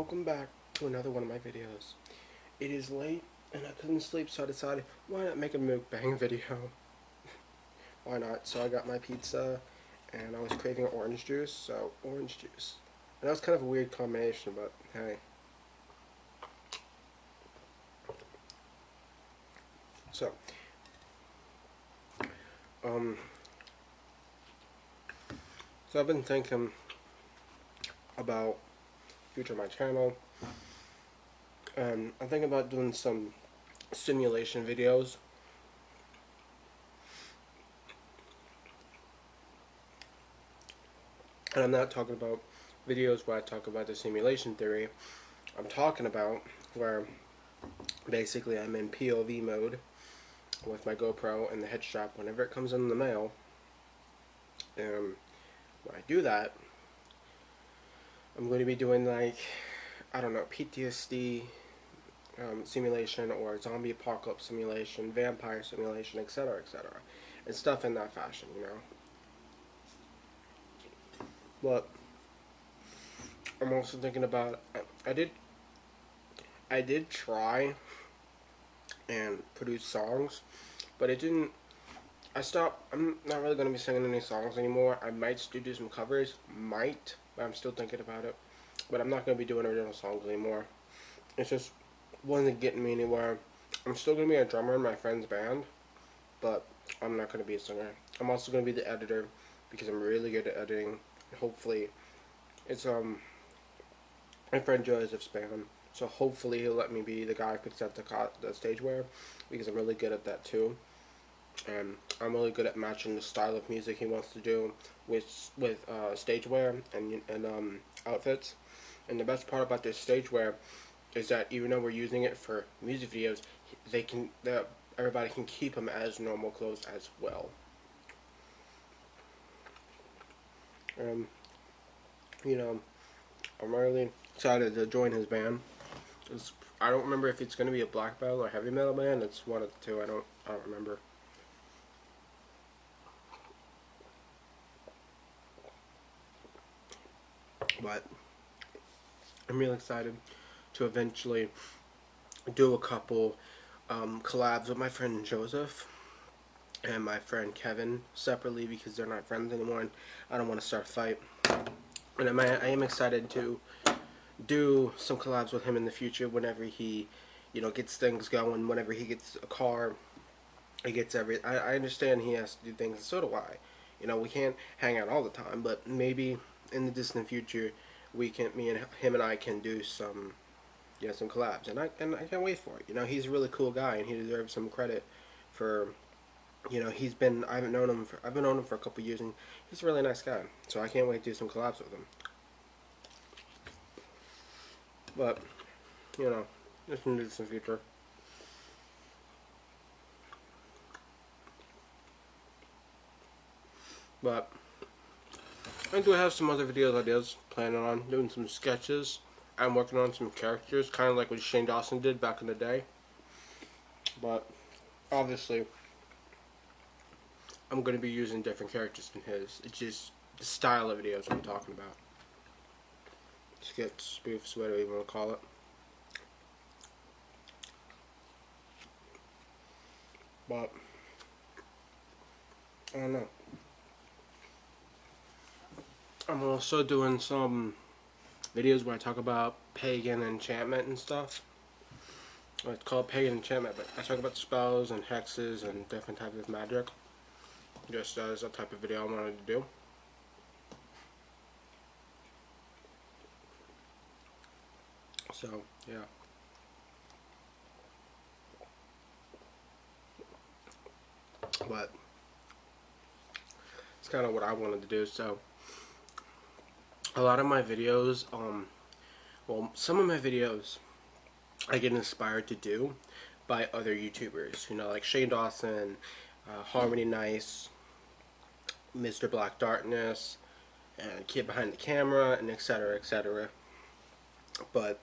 welcome back to another one of my videos. It is late and I couldn't sleep, so I decided, why not make a mukbang video? Why not? So I got my pizza and I was craving orange juice, so orange juice. And that was kind of a weird combination, but hey. So, um, so I've been thinking about future of my channel, and I'm thinking about doing some simulation videos. And I'm not talking about videos where I talk about the simulation theory. I'm talking about where basically I'm in POV mode with my GoPro and the head strap whenever it comes in the mail. And when I do that, I'm going to be doing, like, I don't know, PTSD simulation or zombie apocalypse simulation, vampire simulation, etc., etc. And stuff in that fashion, you know. But I'm also thinking about, I did try and produce songs, but it didn't. I stopped. I'm not really going to be singing any songs anymore. I might still do some covers, but I'm still thinking about it. But I'm not going to be doing original songs anymore. It's just wasn't getting me anywhere. I'm still going to be a drummer in my friend's band, but I'm not going to be a singer. I'm also going to be the editor because I'm really good at editing. Hopefully, it's my friend Joseph's band, so hopefully he'll let me be the guy who picks out the stage wear, because I'm really good at that too. And I'm really good at matching the style of music he wants to do with stage wear and outfits. And the best part about this stage wear is that even though we're using it for music videos, everybody can keep them as normal clothes as well. You know, I'm really excited to join his band. I don't remember if it's going to be a black metal or heavy metal band. It's one of the two. I don't remember. But I'm really excited to eventually do a couple collabs with my friend Joseph and my friend Kevin separately, because they're not friends anymore and I don't want to start a fight. And I am excited to do some collabs with him in the future whenever he, gets things going, whenever he gets a car, he gets I understand he has to do things, and so do I. We can't hang out all the time, but maybe in the distant future, him and I can do some, some collabs, and I can't wait for it. He's a really cool guy, and he deserves some credit for, I've been knowing him for a couple years, and he's a really nice guy. So I can't wait to do some collabs with him. But, just in the distant future. But I do have some other ideas, planning on doing some sketches. I'm working on some characters, kind of like what Shane Dawson did back in the day. But obviously, I'm going to be using different characters than his. It's just the style of videos I'm talking about. Skits, spoofs, whatever you want to call it. But I don't know. I'm also doing some videos where I talk about pagan enchantment and stuff. It's called pagan enchantment, but I talk about spells and hexes and different types of magic. Just as a type of video I wanted to do. So, yeah. But it's kind of what I wanted to do. So a lot of my videos, well, some of my videos I get inspired to do by other YouTubers, like Shane Dawson, Harmony Nice, Mr. Black Darkness, and Kid Behind the Camera, and etc., etc. But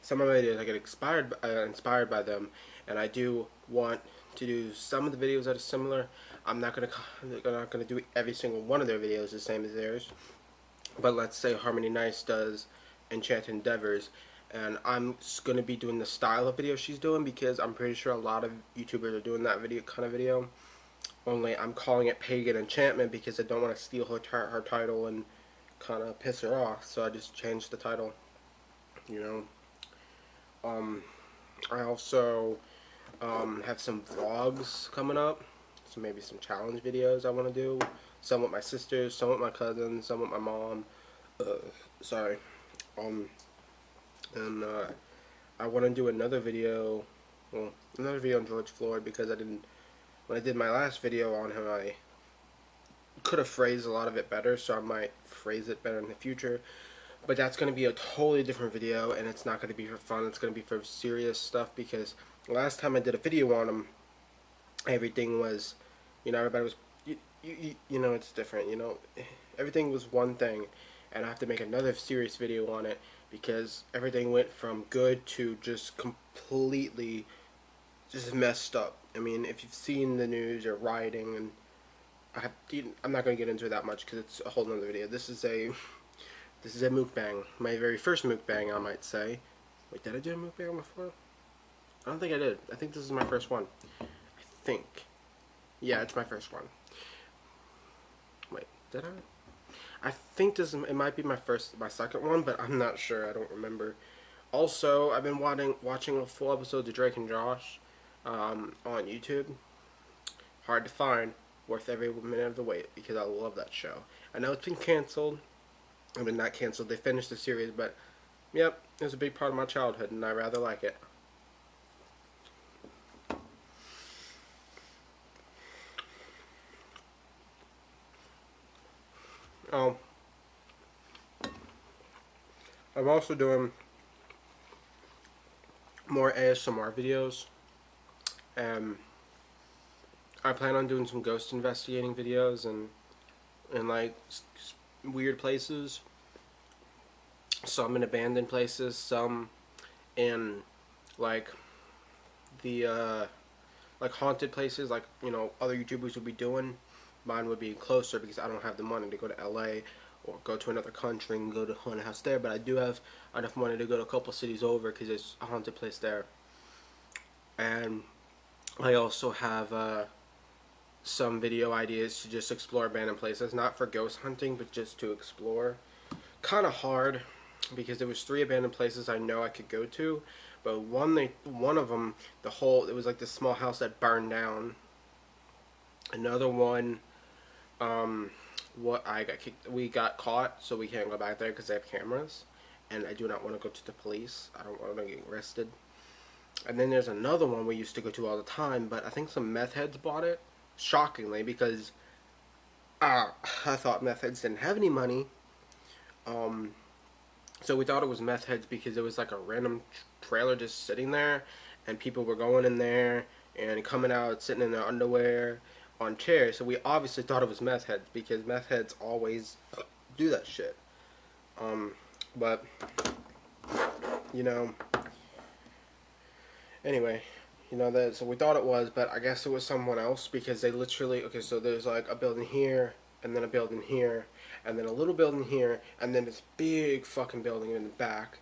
some of my videos I get inspired by them, and I do want to do some of the videos that are similar. I'm not gonna do every single one of their videos the same as theirs. But let's say Harmony Nice does Enchanted Endeavors, and I'm going to be doing the style of video she's doing because I'm pretty sure a lot of YouTubers are doing that kind of video. Only I'm calling it Pagan Enchantment because I don't want to steal her title and kind of piss her off, so I just changed the title. You know, I also have some vlogs coming up, so maybe some challenge videos I want to do. Some with my sisters, some with my cousins, some with my mom. Sorry. Um, and I want to do another video. Well, another video on George Floyd because I didn't. When I did my last video on him, I could have phrased a lot of it better, so I might phrase it better in the future. But that's going to be a totally different video, and it's not going to be for fun. It's going to be for serious stuff because last time I did a video on him, everything was, everybody was, it's different, everything was one thing, and I have to make another serious video on it because everything went from good to just completely just messed up. I mean, if you've seen the news or rioting, and I'm not going to get into it that much because it's a whole nother video. This is a mukbang, my very first mukbang, I might say. Wait, did I do a mukbang before? I don't think I did. I think this is my first one. I think. Yeah, it's my first one. Wait, did I? I think it might be my second one, but I'm not sure. I don't remember. Also, I've been watching a full episode of Drake and Josh on YouTube. Hard to find. Worth every minute of the wait because I love that show. I know it's been canceled. I mean, not canceled. They finished the series, but yep, it was a big part of my childhood, and I rather like it. Oh, I'm also doing more ASMR videos, and I plan on doing some ghost investigating videos and in like weird places. Some in abandoned places, some in like the like haunted places, like other YouTubers would be doing. Mine would be closer because I don't have the money to go to LA or go to another country and go to a haunted house there. But I do have enough money to go to a couple cities over because there's a haunted place there. And I also have some video ideas to just explore abandoned places, not for ghost hunting, but just to explore. Kind of hard because there was 3 abandoned places I know I could go to, but one of them, it was like this small house that burned down. Another one, we got caught, so we can't go back there because they have cameras, and I do not want to go to the police. I don't want to get arrested. And then there's another one we used to go to all the time, but I think some meth heads bought it, shockingly, because I thought meth heads didn't have any money. So we thought it was meth heads because it was like a random trailer just sitting there, and people were going in there and coming out, sitting in their underwear on chairs. So we obviously thought it was meth heads because meth heads always do that shit. But anyway, so we thought it was, but I guess it was someone else because they literally, okay, so there's like a building here, and then a building here, and then a little building here, and then this big fucking building in the back.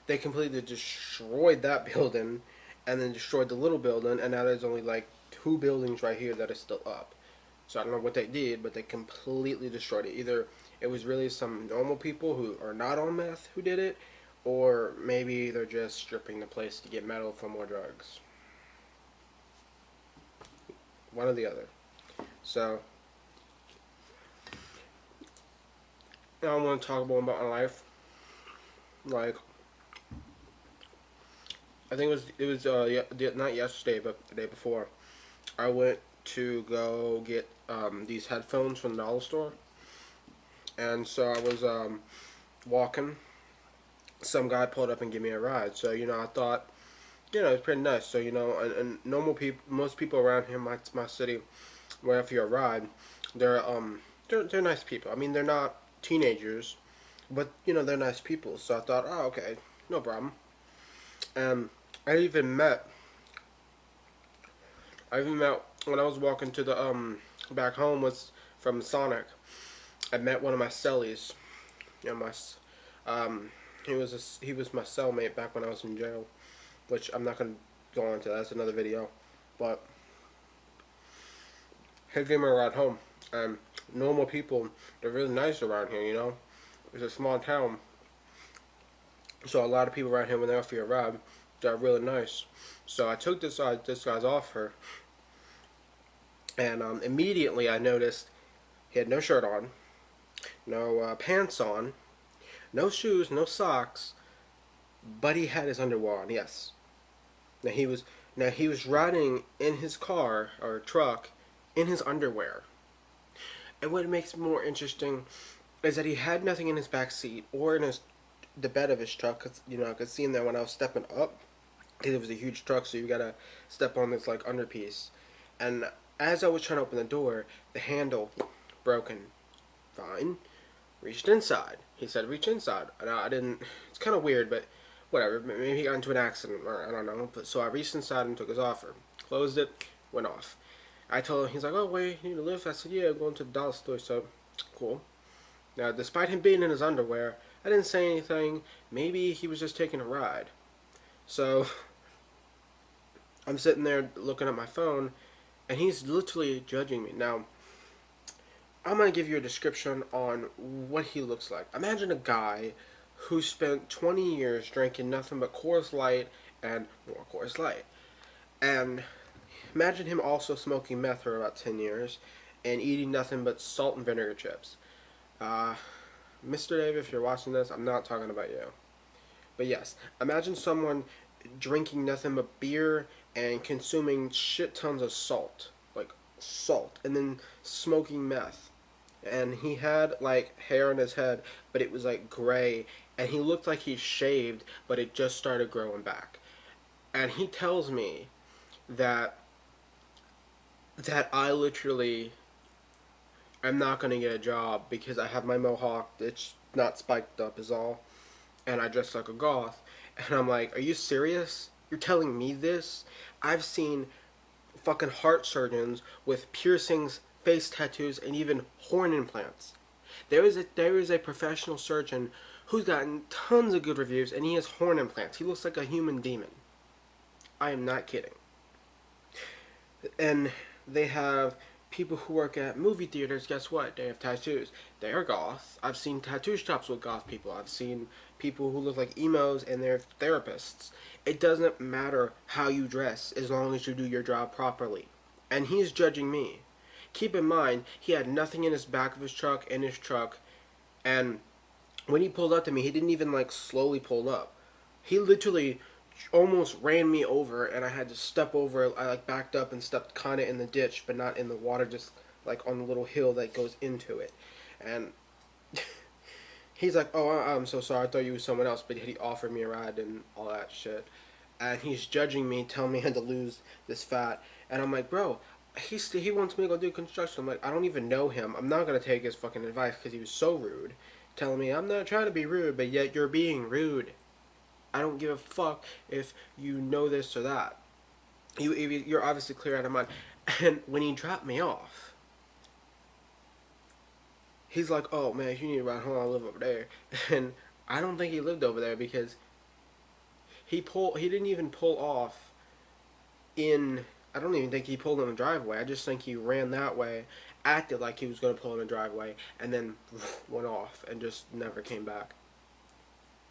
They completely destroyed that building, and then destroyed the little building, and now there's only like 2 buildings right here that are still up. So I don't know what they did, but they completely destroyed it. Either it was really some normal people who are not on meth who did it, or maybe they're just stripping the place to get metal for more drugs. One or the other. So now I want to talk more about my life. Like, I think it was not yesterday, but the day before. I went to go get these headphones from the dollar store, and so I was walking. Some guy pulled up and gave me a ride. So I thought, it's pretty nice. So and normal people, most people around here, my city, where if you're a ride, they're nice people. I mean, they're not teenagers, but they're nice people. So I thought, oh, okay, no problem. And I even met when I was walking to the back home from Sonic. I met one of my cellies, my He was my cellmate back when I was in jail, which I'm not gonna go into. That's another video, but he gave me a ride home. And normal people, they're really nice around here. You know, it's a small town, so a lot of people around here when they offer you a ride, they're really nice. So I took this guy's offer, and immediately I noticed he had no shirt on, no pants on, no shoes, no socks, but he had his underwear on. Yes. Now he was now he was riding in his car or truck in his underwear. And what makes it more interesting is that he had nothing in his back seat or in the bed of his truck. Cause you know I could see him there when I was stepping up. Cause it was a huge truck, so you gotta step on this like underpiece. And as I was trying to open the door, the handle broken. Fine. Reached inside. He said, "Reach inside." And I didn't. It's kind of weird, but whatever. Maybe he got into an accident, or I don't know. But so I reached inside and took his offer. Closed it. Went off. I told him. He's like, "Oh wait, you need a lift?" I said, "Yeah, I'm going to the dollar store." So cool. Now, despite him being in his underwear, I didn't say anything. Maybe he was just taking a ride. So I'm sitting there looking at my phone, and he's literally judging me. Now, I'm going to give you a description on what he looks like. Imagine a guy who spent 20 years drinking nothing but Coors Light and more Coors Light. And imagine him also smoking meth for about 10 years and eating nothing but salt and vinegar chips. Uh, Mr. Dave, if you're watching this, I'm not talking about you. But yes, imagine someone drinking nothing but beer and consuming shit tons of salt. Like salt. And then smoking meth. And he had like hair on his head, but it was like gray, and he looked like he shaved, but it just started growing back. And he tells me that I literally am not gonna get a job because I have my mohawk. It's not spiked up is all, and I dress like a goth. And I'm like, are you serious? You're telling me this? I've seen fucking heart surgeons with piercings, face tattoos, and even horn implants. There is a professional surgeon who's gotten tons of good reviews, and he has horn implants. He looks like a human demon. I am not kidding. And they have people who work at movie theaters. Guess what? They have tattoos. They are goth. I've seen tattoo shops with goth people. I've seen people who look like emos and they're therapists. It doesn't matter how you dress as long as you do your job properly. And he's judging me. Keep in mind, he had nothing in his back of his truck, and when he pulled up to me, he didn't even like slowly pull up. He literally almost ran me over, and I had to step over. I like backed up and stepped kind of in the ditch, but not in the water, just like on the little hill that goes into it. And he's like, "Oh, I'm so sorry. I thought you were someone else," but he offered me a ride and all that shit. And he's judging me, telling me I had to lose this fat, and I'm like, bro, he wants me to go do construction. I'm like, I don't even know him. I'm not gonna take his fucking advice because he was so rude, telling me I'm not trying to be rude, but yet you're being rude. I don't give a fuck if you know this or that. You're obviously clear out of mind. And when he dropped me off, he's like, "Oh man, if you need to ride home, I live over there." And I don't think he lived over there because he didn't even pull off in. I don't even think he pulled in the driveway. I just think he ran that way, acted like he was going to pull in the driveway, and then went off and just never came back.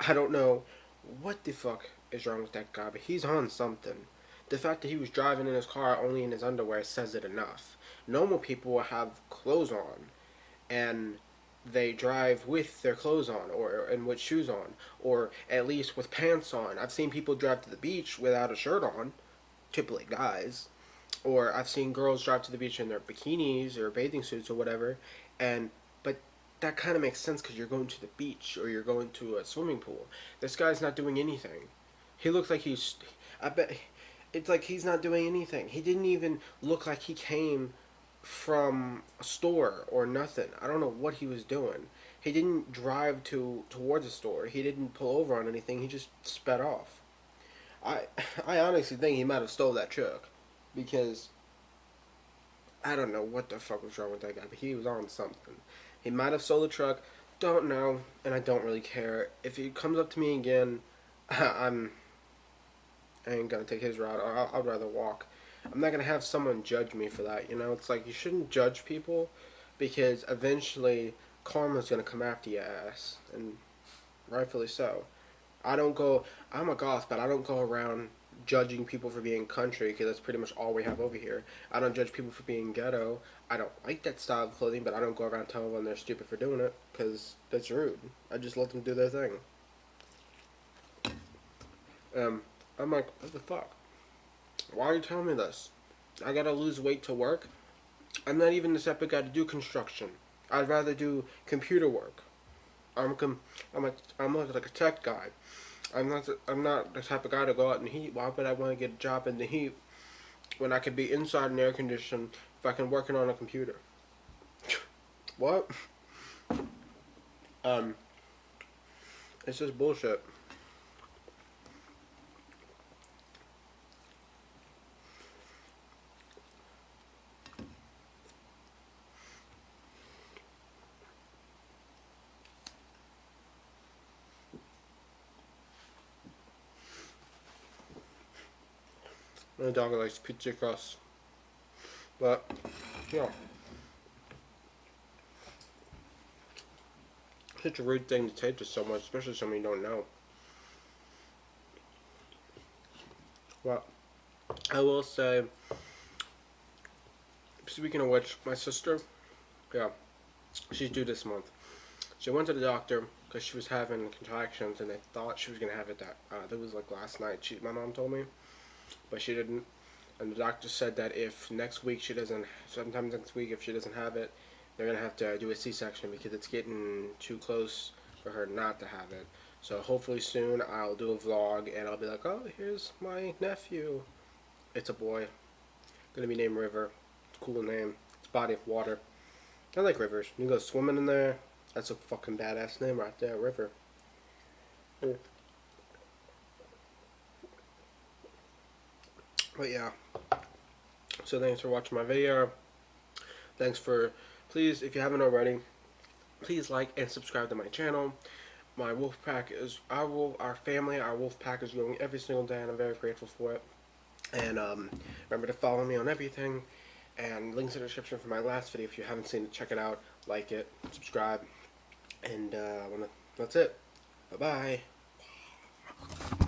I don't know what the fuck is wrong with that guy, but he's on something. The fact that he was driving in his car only in his underwear says it enough. Normal people will have clothes on, and they drive with their clothes on, or and with shoes on, or at least with pants on. I've seen people drive to the beach without a shirt on, typically guys. Or I've seen girls drive to the beach in their bikinis or bathing suits or whatever, and but that kind of makes sense because you're going to the beach or you're going to a swimming pool. This guy's not doing anything. He looks like he's. I bet it's like he's not doing anything. He didn't even look like he came from a store or nothing. I don't know what he was doing. He didn't drive towards a store. He didn't pull over on anything. He just sped off. I I honestly think he might have stole that truck because I don't know what the fuck was wrong with that guy, but he was on something. He might have sold the truck. don't know, and I don't really care. If he comes up to me again, I'm I ain't gonna take his route. I'd rather walk. I'm not gonna have someone judge me for that. You know, it's like you shouldn't judge people because eventually karma's gonna come after your ass, and rightfully so. I don't go. I'm a goth, but I don't go around judging people for being country because that's pretty much all we have over here. I don't judge people for being ghetto. I don't like that style of clothing, but I don't go around telling them they're stupid for doing it because that's rude. I just let them do their thing. I'm like, what the fuck? Why are you telling me this? I gotta lose weight to work. I'm not even the type of guy to do construction. I'd rather do computer work. I'm like a tech guy. I'm not the type of guy to go out in the heat. Why would I want to get a job in the heat when I could be inside an air condition if I can work it on a computer? What? Um, it's just bullshit. My dog likes pizza crust, but yeah, such a rude thing to say to someone, especially someone you don't know. But I will say, speaking of which, my sister, yeah, she's due this month. She went to the doctor because she was having contractions, and they thought she was gonna have it that was like last night. My mom told me, but she didn't. And the doctor said that if next week she doesn't, sometime next week if she doesn't have it, they're gonna have to do a C-section because it's getting too close for her not to have it. So hopefully soon I'll do a vlog and I'll be like, oh, here's my nephew. It's a boy, gonna be named River. Cool name. It's body of water. I like rivers. You go swimming in there. That's a fucking badass name right there, River. But yeah. So thanks for watching my video. Thanks for, please, if you haven't already, please like and subscribe to my channel. My wolf pack is, our family, our wolf pack is growing every single day, and I'm very grateful for it. And remember to follow me on everything. And links in the description for my last video. If you haven't seen it, check it out. Like it, subscribe, and that's it. Bye bye.